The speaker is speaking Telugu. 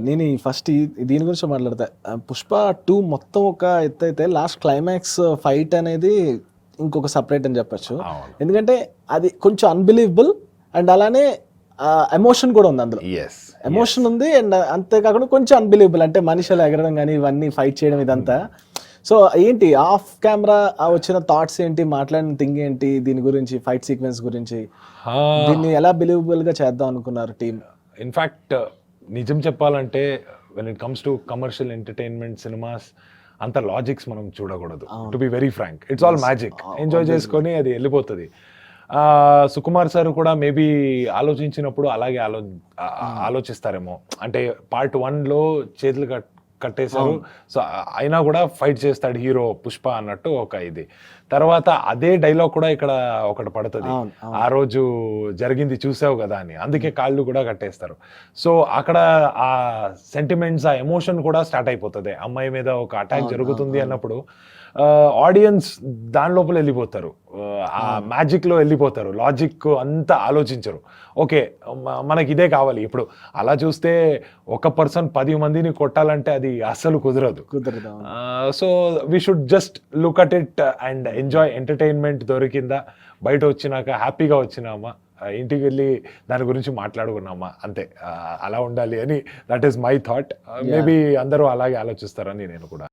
నేను ఈ ఫస్ట్ దీని గురించి మాట్లాడతా. పుష్ప 2 మొత్తం ఒక ఎత్తు అయితే లాస్ట్ క్లైమాక్స్ ఫైట్ అనేది ఇంకొక సపరేట్ అని చెప్పొచ్చు. ఎందుకంటే అది కొంచెం అన్బిలీవబుల్ అండ్ అలానే ఎమోషన్ కూడా ఉంది అందులో. ఎమోషన్ ఉంది అండ్ అంతేకాకుండా కొంచెం అన్బిలీవబుల్, అంటే మనిషిలు ఎగరడం కానీ ఇవన్నీ ఫైట్ చేయడం ఇదంతా. సో ఏంటి ఆఫ్ కెమెరా వచ్చిన థాట్స్ ఏంటి, మాట్లాడిన థింగ్ ఏంటి దీని గురించి, ఫైట్ సీక్వెన్స్ గురించి, దీన్ని ఎలా బిలీవబుల్ గా చేద్దాం అనుకున్నారు టీమ్? ఇన్ఫ్యాక్ట్ నిజం చెప్పాలంటే when it comes to commercial entertainment cinemas అంత లాజిక్స్ మనం చూడకూడదు. To be very frank, it's all magic. Enjoy చేసుకొని అది వెళ్ళిపోతుంది. సుకుమార్ సార్ కూడా మేబీ ఆలోచించినప్పుడు అలాగే ఆలోచిస్తారేమో. అంటే పార్ట్ 1లో చేతులు కట్టేశారు, సో అయినా కూడా ఫైట్ చేస్తాడు హీరో పుష్ప అన్నట్టు ఒక ఇది. తర్వాత అదే డైలాగ్ కూడా ఇక్కడ ఒకటి పడుతుంది, ఆ రోజు జరిగింది చూసావు కదా అని, అందుకే కాళ్ళు కూడా కట్టేస్తారు. సో అక్కడ ఆ సెంటిమెంట్స్, ఆ ఎమోషన్ కూడా స్టార్ట్ అయిపోతుంది. అమ్మాయి మీద ఒక అటాక్ జరుగుతుంది అన్నప్పుడు ఆడియన్స్ దాని లోపల వెళ్ళిపోతారు, ఆ మ్యాజిక్లో వెళ్ళిపోతారు. లాజిక్ అంతా ఆలోచించరు. ఓకే మనకి ఇదే కావాలి. ఇప్పుడు అలా చూస్తే ఒక పర్సన్ 10 మందిని కొట్టాలంటే అది అస్సలు కుదరదు. So we should just look at it and enjoy. Entertainment దొరికిందా, బయట వచ్చినాక హ్యాపీగా వచ్చినామా, ఇంటికి వెళ్ళి దాని గురించి మాట్లాడుకున్నామా, అంతే. అలా ఉండాలి అని that is my thought. Maybe అందరూ అలాగే ఆలోచిస్తారని నేను కూడా